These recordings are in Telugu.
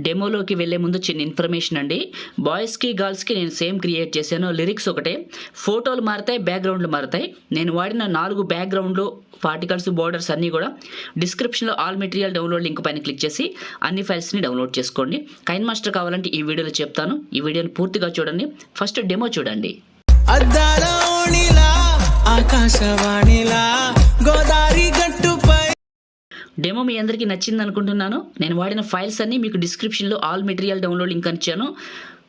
డెమోలోకి వెళ్ళే ముందు చిన్న ఇన్ఫర్మేషన్ అండి. బాయ్స్కి గర్ల్స్కి నేను సేమ్ క్రియేట్ చేశాను. లిరిక్స్ ఒకటే, ఫోటోలు మారుతాయి, బ్యాక్గ్రౌండ్లు మారుతాయి. నేను వాడిన 4 బ్యాక్గ్రౌండ్లు, పార్టికల్స్, బోర్డర్స్ అన్నీ కూడా డిస్క్రిప్షన్లో ఆల్ మెటీరియల్ డౌన్లోడ్ లింక్ పైన క్లిక్ చేసి అన్ని ఫైల్స్ని డౌన్లోడ్ చేసుకోండి. కైన్మాస్టర్ కావాలంటే ఈ వీడియోలో చెప్తాను. ఈ వీడియోని పూర్తిగా చూడండి. ఫస్ట్ డెమో చూడండి. డెమో మీ అందరికీ నచ్చింది అనుకుంటున్నాను. నేను వాడిన ఫైల్స్ అన్నీ మీకు డిస్క్రిప్షన్లో ఆల్ మెటీరియల్ డౌన్లోడ్ లింక్ ఇచ్చాను.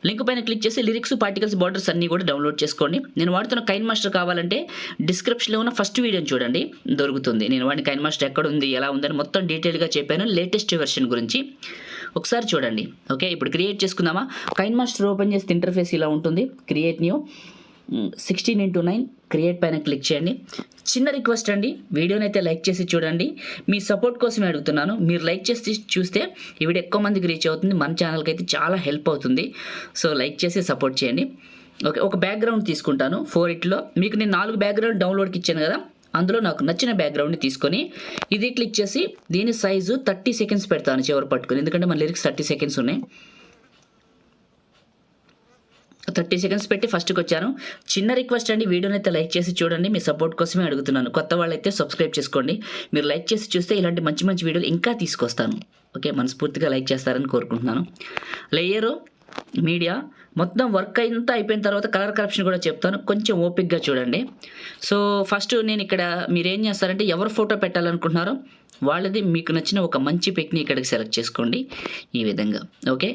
లింక్ పైన క్లిక్ చేసి లిరిక్స్, పార్టికల్స్, బోర్డర్స్ అన్నీ కూడా డౌన్లోడ్ చేసుకోండి. నేను వాడుతున్న కైన్మాస్టర్ కావాలంటే డిస్క్రిప్షన్లో ఉన్న ఫస్ట్ వీడియోని చూడండి, దొరుకుతుంది. నేను వాడిన కైన్మాస్టర్ ఎక్కడ ఉంది, ఎలా ఉందని మొత్తం డీటెయిల్గా చెప్పాను, లేటెస్ట్ వెర్షన్ గురించి. ఒకసారి చూడండి. ఓకే, ఇప్పుడు క్రియేట్ చేసుకుందామా. కైన్మాస్టర్ ఓపెన్ చేస్తే ఇంటర్ఫేస్ ఇలా ఉంటుంది. క్రియేట్ న్యూ 16:9 క్రియేట్ పైన క్లిక్ చేయండి. చిన్న రిక్వెస్ట్ అండి, వీడియోని అయితే లైక్ చేసి చూడండి. మీ సపోర్ట్ కోసమే అడుగుతున్నాను. మీరు లైక్ చేసి చూస్తే ఈ వీడియో ఎక్కువ మందికి రీచ్ అవుతుంది, మన ఛానల్కి అయితే చాలా హెల్ప్ అవుతుంది. సో లైక్ చేసి సపోర్ట్ చేయండి. ఓకే, ఒక బ్యాక్గ్రౌండ్ తీసుకుంటాను. 4:8లో మీకు నేను 4 బ్యాక్గ్రౌండ్ డౌన్లోడ్కి ఇచ్చాను కదా, అందులో నాకు నచ్చిన బ్యాక్గ్రౌండ్ని తీసుకొని ఇది క్లిక్ చేసి దీని సైజు 30 సెకండ్స్ పెడతాను చివరి పట్టుకొని, ఎందుకంటే మన లిరిక్స్ 30 సెకండ్స్ ఉన్నాయి. 30 సెకండ్స్ పెట్టి ఫస్ట్కి వచ్చాను. చిన్న రిక్వెస్ట్ అండి, వీడియోని అయితే లైక్ చేసి చూడండి. మీ సపోర్ట్ కోసమే అడుగుతున్నాను. కొత్త వాళ్ళైతే సబ్స్క్రైబ్ చేసుకోండి. మీరు లైక్ చేసి చూస్తే ఇలాంటి మంచి మంచి వీడియోలు ఇంకా తీసుకొస్తాను. ఓకే, మనస్ఫూర్తిగా లైక్ చేస్తారని కోరుకుంటున్నాను. లేయరు, మీడియా మొత్తం వర్క్ అంతా అయిపోయిన తర్వాత కలర్ కరెక్షన్ కూడా చెప్తాను, కొంచెం ఓపిక్గా చూడండి. సో ఫస్ట్ నేను ఇక్కడ మీరు ఏం చేస్తారంటే ఎవరు ఫోటో పెట్టాలనుకుంటున్నారో వాళ్ళది మీకు నచ్చిన ఒక మంచి పిక్ని ఇక్కడికి సెలెక్ట్ చేసుకోండి ఈ విధంగా. ఓకే,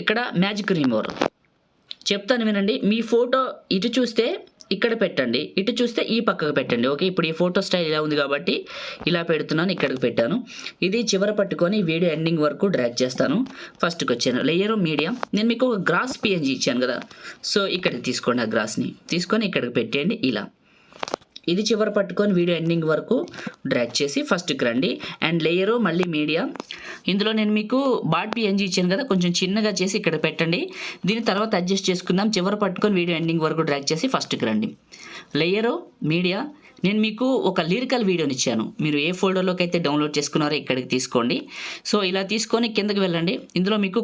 ఇక్కడ మ్యాజిక్ రిమూవర్ చెప్తాను వినండి. మీ ఫోటో ఇటు చూస్తే ఇక్కడ పెట్టండి, ఇటు చూస్తే ఈ పక్కకు పెట్టండి. ఓకే, ఇప్పుడు ఈ ఫోటో స్టైల్ ఇలా ఉంది కాబట్టి ఇలా పెడుతున్నాను, ఇక్కడికి పెట్టాను. ఇది చివర పట్టుకొని వీడియో ఎండింగ్ వరకు డ్రాగ్ చేస్తాను. ఫస్ట్కి వచ్చాను. Layer, media. నేను మీకు ఒక గ్రాస్ పిఎన్జీ ఇచ్చాను కదా, సో ఇక్కడికి తీసుకోండి. ఆ గ్రాస్ని తీసుకొని ఇక్కడికి పెట్టేయండి ఇలా. ఇది చివర పట్టుకొని వీడియో ఎండింగ్ వరకు డ్రాగ్ చేసి ఫస్ట్కి రండి. అండ్ లేయరు, మళ్ళీ మీడియా. ఇందులో నేను మీకు బాడ్ పిఎన్జీ ఇచ్చాను కదా, కొంచెం చిన్నగా చేసి ఇక్కడ పెట్టండి. దీని తర్వాత అడ్జస్ట్ చేసుకుందాం. చివర పట్టుకొని వీడియో ఎండింగ్ వరకు డ్రాగ్ చేసి ఫస్ట్కి రండి. Layer, media. నేను మీకు ఒక లిరికల్ వీడియోని ఇచ్చాను. మీరు ఏ ఫోల్డర్లోకి అయితే డౌన్లోడ్ చేసుకున్నారో ఇక్కడికి తీసుకోండి. సో ఇలా తీసుకొని కిందకి వెళ్ళండి. ఇందులో మీకు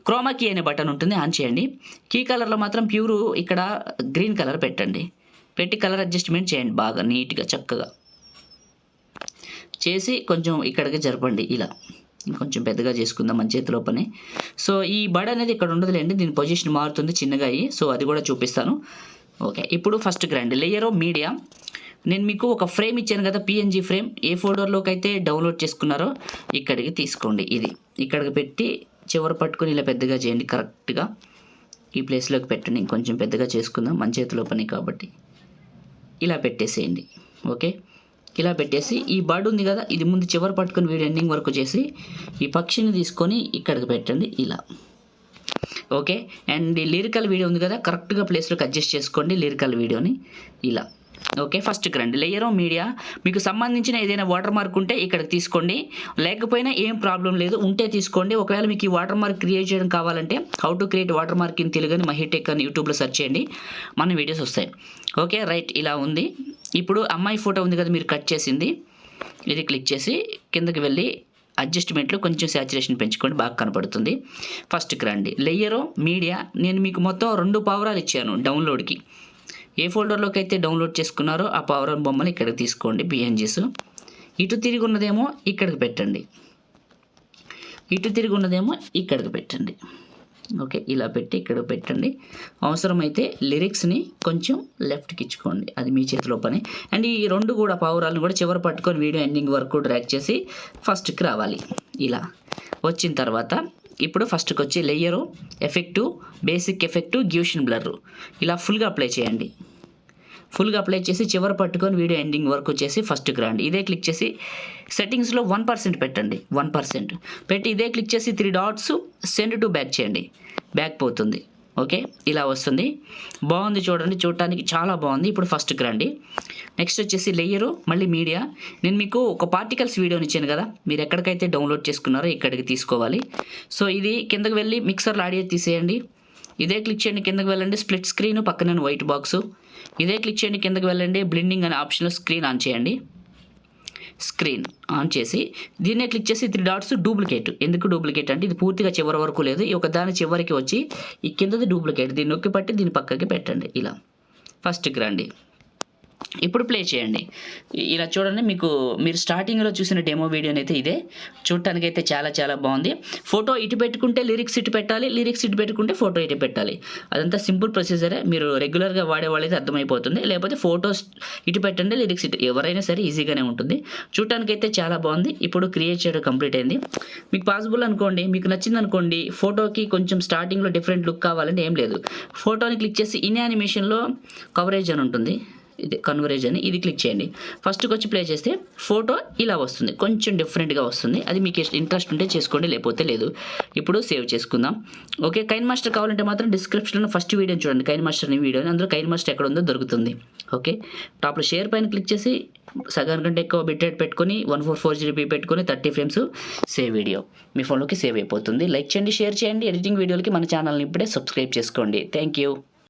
క్రోమా కీ అనే బటన్ ఉంటుంది, ఆన్ చేయండి. కీ కలర్లో మాత్రం ప్యూర్ ఇక్కడ గ్రీన్ కలర్ పెట్టండి. పెట్టి కలర్ అడ్జస్ట్మెంట్ చేయండి బాగా నీట్గా చక్కగా చేసి కొంచెం ఇక్కడికి జరపండి ఇలా. కొంచెం పెద్దగా చేసుకుందాం మన చేతిలో పని. సో ఈ బడ్ అనేది ఇక్కడ ఉండదులేండి, దీని పొజిషన్ మారుతుంది చిన్నగా అయ్యి. సో అది కూడా చూపిస్తాను. ఓకే, ఇప్పుడు ఫస్ట్కి రండి. Layer, media. నేను మీకు ఒక ఫ్రేమ్ ఇచ్చాను కదా, పిఎన్జీ ఫ్రేమ్. ఏ ఫోల్డర్లోకి అయితే డౌన్లోడ్ చేసుకున్నారో ఇక్కడికి తీసుకోండి. ఇది ఇక్కడికి పెట్టి చివర పట్టుకొని ఇలా పెద్దగా చేయండి. కరెక్ట్గా ఈ ప్లేస్లోకి పెట్టండి. ఇంకొంచెం పెద్దగా చేసుకుందాం మన చేతిలో పని కాబట్టి. ఇలా పెట్టేసేయండి. ఓకే, ఇలా పెట్టేసి ఈ బర్డ్ ఉంది కదా, ఇది ముందు చివరి పట్టుకొని వీడియో ఎండింగ్ వరకు చేసి ఈ పక్షిని తీసుకొని ఇక్కడికి పెట్టండి ఇలా. ఓకే, అండ్ ఈ లిరికల్ వీడియో ఉంది కదా, కరెక్ట్గా ప్లేస్లోకి అడ్జస్ట్ చేసుకోండి లిరికల్ వీడియోని ఇలా. ఓకే, ఫస్ట్కి రండి. Layer, media. మీకు సంబంధించిన ఏదైనా వాటర్ మార్క్ ఉంటే ఇక్కడికి తీసుకోండి, లేకపోయినా ఏం ప్రాబ్లం లేదు, ఉంటే తీసుకోండి. ఒకవేళ మీకు ఈ వాటర్ మార్క్ క్రియేట్ చేయడం కావాలంటే how to create water mark in Telugu అని MAHI టెక్ అని యూట్యూబ్లో సెర్చ్ చేయండి, మన వీడియోస్ వస్తాయి. ఓకే, రైట్, ఇలా ఉంది. ఇప్పుడు అమ్మాయి ఫోటో ఉంది కదా మీరు కట్ చేసింది, ఇది క్లిక్ చేసి కిందకి వెళ్ళి అడ్జస్ట్మెంట్లో కొంచెం శాచురేషన్ పెంచుకోండి, బాగా కనపడుతుంది. ఫస్ట్కి రండి. Layer, media. నేను మీకు మొత్తం 2 పావురాలు ఇచ్చాను డౌన్లోడ్కి. ఏ ఫోల్డర్లోకి అయితే డౌన్లోడ్ చేసుకున్నారో ఆ పావురం బొమ్మలు ఇక్కడికి తీసుకోండి, పిఎన్జీస్. ఇటు తిరిగి ఉన్నదేమో ఇక్కడికి పెట్టండి, ఇటు తిరిగి ఉన్నదేమో ఇక్కడికి పెట్టండి. ఓకే, ఇలా పెట్టి ఇక్కడ పెట్టండి. అవసరమైతే లిరిక్స్ని కొంచెం లెఫ్ట్కి ఇచ్చుకోండి, అది మీ చేతిలో పని. అండ్ ఈ 2 కూడా పావురాలను కూడా చివరి పట్టుకొని వీడియో ఎండింగ్ వరకు డ్రాగ్ చేసి ఫస్ట్కి రావాలి. ఇలా వచ్చిన తర్వాత ఇప్పుడు ఫస్ట్కి వచ్చి layer, effect, basic effect, Gaussian blur ఇలా ఫుల్గా అప్లై చేయండి. ఫుల్గా అప్లై చేసి చివరి పట్టుకొని వీడియో ఎండింగ్ వరకు చేసి ఫస్ట్కి రండి. ఇదే క్లిక్ చేసి సెట్టింగ్స్లో 1% పెట్టండి. 1% పెట్టి ఇదే క్లిక్ చేసి 3 డాట్స్ సెండ్ టు బ్యాక్ చేయండి, బ్యాక్ పోతుంది. ఓకే, ఇలా వస్తుంది. బాగుంది చూడండి, చూడటానికి చాలా బాగుంది. ఇప్పుడు ఫస్ట్కి రండి. నెక్స్ట్ వచ్చేసి లేయరు, మళ్ళీ మీడియా. నేను మీకు ఒక పార్టికల్స్ వీడియోని ఇచ్చాను కదా, మీరు ఎక్కడికైతే డౌన్లోడ్ చేసుకున్నారో ఇక్కడికి తీసుకోవాలి. సో ఇది కిందకి వెళ్ళి మిక్సర్లో ఆడియో తీసేయండి. ఇదే క్లిక్ చేయండి, కిందకి వెళ్ళండి. స్ప్లిట్ స్క్రీన్ పక్కన వైట్ బాక్స్, ఇదే క్లిక్ చేయండి, కిందకి వెళ్ళండి. బ్లెండింగ్ అనే ఆప్షన్లో స్క్రీన్ ఆన్ చేయండి. స్క్రీన్ ఆన్ చేసి దీన్నే క్లిక్ చేసి 3 డాట్స్ డూప్లికేట్. ఎందుకు డూప్లికేట్ అంటే ఇది పూర్తిగా చివరి వరకు లేదు, ఈ ఒక దాని చివరికి వచ్చి ఈ కిందది డూప్లికేట్, దీన్ని నొక్కి పట్టి దీన్ని పక్కకి పెట్టండి. ఇలా ఫస్ట్కి రండి. ఇప్పుడు ప్లే చేయండి. ఇలా చూడండి, మీరు స్టార్టింగ్లో చూసిన డెమో వీడియోని అయితే ఇదే. చూడటానికి అయితే చాలా చాలా బాగుంది. ఫోటో ఇటు పెట్టుకుంటే లిరిక్స్ ఇటు పెట్టాలి, లిరిక్స్ ఇటు పెట్టుకుంటే ఫోటో ఇటు పెట్టాలి. అదంతా సింపుల్ ప్రొసీజరే, మీరు రెగ్యులర్గా వాడే వాళ్ళైతే అర్థమైపోతుంది. లేకపోతే ఫోటోస్ ఇటు పెట్టండి, లిరిక్స్ ఇటు, ఎవరైనా సరే ఈజీగానే ఉంటుంది. చూడటానికి అయితే చాలా బాగుంది. ఇప్పుడు క్రియేట్ చేయడం కంప్లీట్ అయింది. మీకు పాసిబుల్ అనుకోండి, మీకు నచ్చింది అనుకోండి, ఫోటోకి కొంచెం స్టార్టింగ్లో డిఫరెంట్ లుక్ కావాలంటే ఏం లేదు, ఫోటోని క్లిక్ చేసి ఇన్ యానిమేషన్లో కవరేజ్ అని ఉంటుంది, ఇది కన్వరేజ్ అని, ఇది క్లిక్ చేయండి. ఫస్ట్కి వచ్చి ప్లే చేస్తే ఫోటో ఇలా వస్తుంది, కొంచెం డిఫరెంట్గా వస్తుంది. అది మీకు ఇంట్రెస్ట్ ఉంటే చేసుకోండి, లేకపోతే లేదు. ఇప్పుడు సేవ్ చేసుకుందాం. ఓకే, కైన్మాస్టర్ కావాలంటే మాత్రం డిస్క్రిప్షన్లో ఫస్ట్ వీడియోని చూడండి, కైన్మాస్టర్ అనే వీడియోని, అందులో కైన్మాస్టర్ ఎక్కడ ఉందో దొరుకుతుంది. ఓకే, టాప్లో షేర్ పైన క్లిక్ చేసి సగానికంటే ఎక్కువ బిట్ రేట్ పెట్టుకొని 1440p పెట్టుకొని 30 ఫ్రేమ్స్ సేవ్ వీడియో మీ ఫోన్లోకి సేవ్ అయిపోతుంది. లైక్ చేయండి, షేర్ చేయండి. ఎడిటింగ్ వీడియోలకి మన ఛానల్ని ఇప్పుడే సబ్స్క్రైబ్ చేసుకోండి. Thank you.